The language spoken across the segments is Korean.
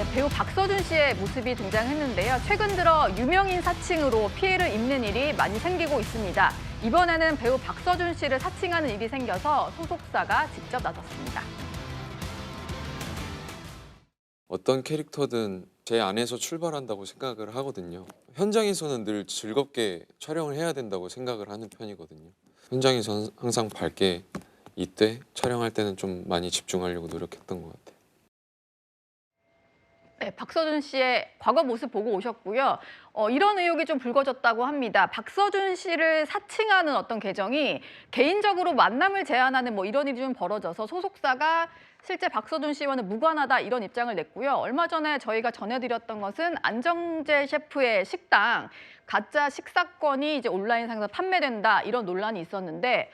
네, 배우 박서준 씨의 모습이 등장했는데요. 최근 들어 유명인 사칭으로 피해를 입는 일이 많이 생기고 있습니다. 이번에는 배우 박서준 씨를 사칭하는 일이 생겨서 소속사가 직접 나섰습니다. 어떤 캐릭터든 제 안에서 출발한다고 생각을 하거든요. 현장에서는 늘 즐겁게 촬영을 해야 된다고 생각을 하는 편이거든요. 현장에서 항상 밝게 이때 촬영할 때는 좀 많이 집중하려고 노력했던 것 같아요. 네, 박서준 씨의 과거 모습 보고 오셨고요. 이런 의혹이 좀 불거졌다고 합니다. 박서준 씨를 사칭하는 어떤 계정이 개인적으로 만남을 제안하는 이런 일이 좀 벌어져서 소속사가 실제 박서준 씨와는 무관하다 이런 입장을 냈고요. 얼마 전에 저희가 전해드렸던 것은 안정재 셰프의 식당 가짜 식사권이 이제 온라인상에서 판매된다 이런 논란이 있었는데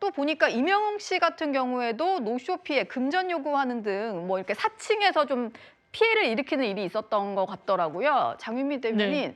또 보니까 이명웅 씨 같은 경우에도 노쇼 피해, 금전 요구하는 등 이렇게 사칭해서 좀 피해를 일으키는 일이 있었던 것 같더라고요. 장윤미 대변인, 네.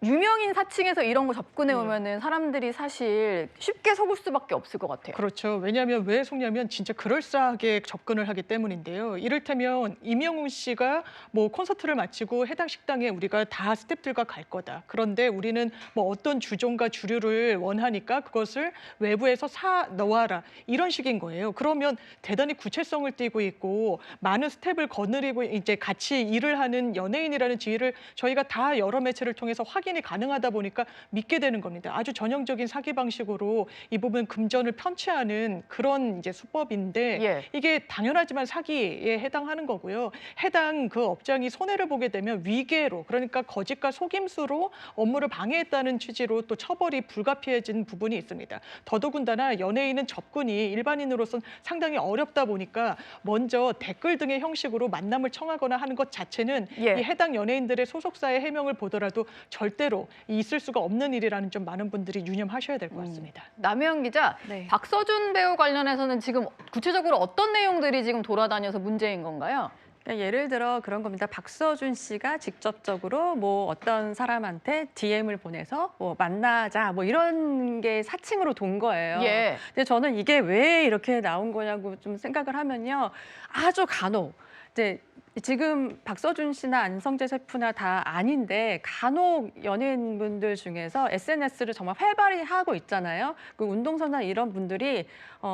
유명인 사칭해서 이런 거 접근해 오면은 사람들이 사실 쉽게 속을 수밖에 없을 것 같아요. 그렇죠. 왜냐하면 왜 속냐면 진짜 그럴싸하게 접근을 하기 때문인데요. 이를테면 이명웅 씨가 콘서트를 마치고 해당 식당에 우리가 다 스태프들과 갈 거다. 그런데 우리는 어떤 주종과 주류를 원하니까 그것을 외부에서 사 넣어라. 이런 식인 거예요. 그러면 대단히 구체성을 띠고 있고 많은 스텝을 거느리고 이제 같이 일을 하는 연예인이라는 지위를 저희가 다 여러 매체를 통해서 확인이 가능하다 보니까 믿게 되는 겁니다. 아주 전형적인 사기 방식으로 이 부분 금전을 편취하는 그런 이제 수법인데 예. 이게 당연하지만 사기에 해당하는 거고요. 해당 그 업장이 손해를 보게 되면 위계로 그러니까 거짓과 속임수로 업무를 방해했다는 취지로 또 처벌이 불가피해진 부분이 있습니다. 더더군다나 연예인은 접근이 일반인으로서는 상당히 어렵다 보니까 먼저 댓글 등의 형식으로 만남을 청하거나 하는 것 자체는 예. 이 해당 연예인들의 소속사의 해명을 보더라도 절대로 있을 수가 없는 일이라는 점 많은 분들이 유념하셔야 될 것 같습니다. 남혜영 기자, 네. 박서준 배우 관련해서는 지금 구체적으로 어떤 내용들이 지금 돌아다녀서 문제인 건가요? 예를 들어 그런 겁니다. 박서준 씨가 직접적으로 어떤 사람한테 DM을 보내서 만나자 이런 게 사칭으로 돈 거예요. 예. 근데 저는 이게 왜 이렇게 나온 거냐고 좀 생각을 하면요. 아주 간혹 이제 지금 박서준 씨나 안성재 셰프나 다 아닌데 간혹 연예인분들 중에서 SNS를 정말 활발히 하고 있잖아요. 그 운동선수나 이런 분들이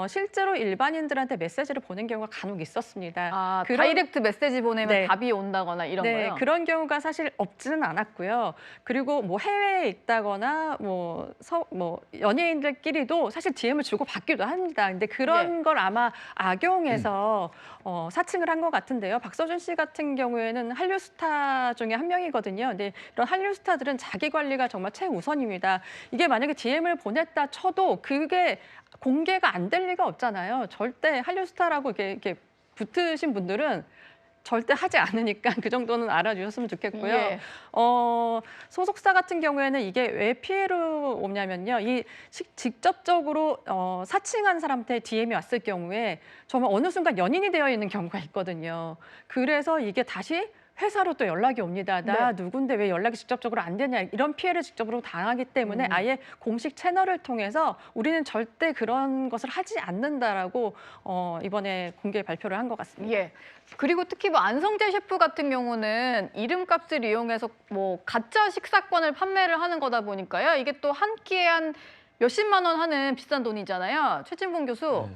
실제로 일반인들한테 메시지를 보낸 경우가 간혹 있었습니다. 아, 다이렉트 메시지 보내면 네. 답이 온다거나 이런 네, 거요? 그런 경우가 사실 없지는 않았고요. 그리고 해외에 있다거나 연예인들끼리도 사실 DM을 주고 받기도 합니다. 근데 그런 걸 아마 악용해서 사칭을 한 것 같은데요. 박서준 씨 같은 경우에는 한류 스타 중에 한 명이거든요. 근데 이런 한류 스타들은 자기 관리가 정말 최우선입니다. 이게 만약에 DM을 보냈다 쳐도 그게 공개가 안 될 리가 없잖아요. 절대 한류 스타라고 이렇게 붙으신 분들은 절대 하지 않으니까 그 정도는 알아주셨으면 좋겠고요. 예. 소속사 같은 경우에는 이게 왜 피해로 오냐면요. 직접적으로 사칭한 사람한테 DM이 왔을 경우에 정말 어느 순간 연인이 되어 있는 경우가 있거든요. 그래서 이게 다시 회사로 또 연락이 옵니다. 나 누군데 왜 연락이 직접적으로 안 되냐 이런 피해를 직접적으로 당하기 때문에 아예 공식 채널을 통해서 우리는 절대 그런 것을 하지 않는다라고 이번에 공개 발표를 한 것 같습니다. 예. 그리고 특히 안성재 셰프 같은 경우는 이름값을 이용해서 가짜 식사권을 판매를 하는 거다 보니까요. 이게 또 한 끼에 한 몇십만 원 하는 비싼 돈이잖아요. 최진봉 교수. 네.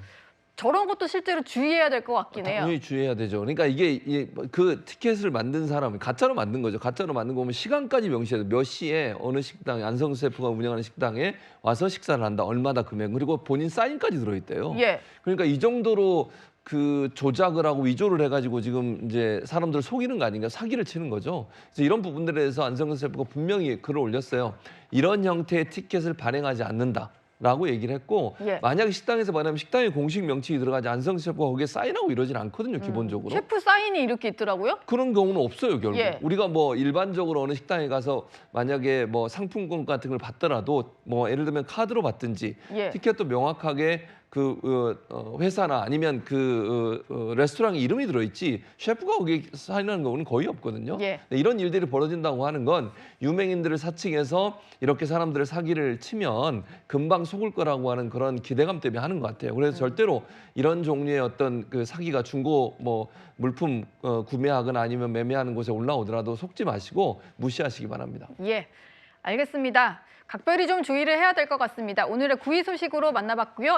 저런 것도 실제로 주의해야 될 것 같긴 해요. 당연히 주의해야 되죠. 그러니까 이게 그 티켓을 만든 사람은 가짜로 만든 거죠. 가짜로 만든 거 보면 시간까지 명시해서 몇 시에 어느 식당에 안성 셰프가 운영하는 식당에 와서 식사를 한다. 얼마다 금액 그리고 본인 사인까지 들어있대요. 예. 그러니까 이 정도로 그 조작을 하고 위조를 해가지고 지금 이제 사람들을 속이는 거 아닌가 사기를 치는 거죠. 그래서 이런 부분들에 대해서 안성 셰프가 분명히 글을 올렸어요. 이런 형태의 티켓을 발행하지 않는다. 라고 얘기를 했고 만약에 식당에서 말하면 식당에 공식 명칭이 들어가지 안성 셰프가 거기에 사인하고 이러진 않거든요. 기본적으로. 셰프 사인이 이렇게 있더라고요? 그런 경우는 없어요. 결국. 예. 우리가 일반적으로 어느 식당에 가서 만약에 상품권 같은 걸 받더라도 예를 들면 카드로 받든지 티켓도 명확하게 회사나 아니면 레스토랑 이름이 들어있지 셰프가 거기 살인하는 경우는 거의 없거든요. 예. 이런 일들이 벌어진다고 하는 건 유명인들을 사칭해서 이렇게 사람들을 사기를 치면 금방 속을 거라고 하는 그런 기대감 때문에 하는 것 같아요. 그래서 절대로 이런 종류의 어떤 그 사기가 중고 뭐 물품 구매하거나 아니면 매매하는 곳에 올라오더라도 속지 마시고 무시하시기 바랍니다. 예, 알겠습니다. 각별히 좀 주의를 해야 될 것 같습니다. 오늘의 구위 소식으로 만나봤고요.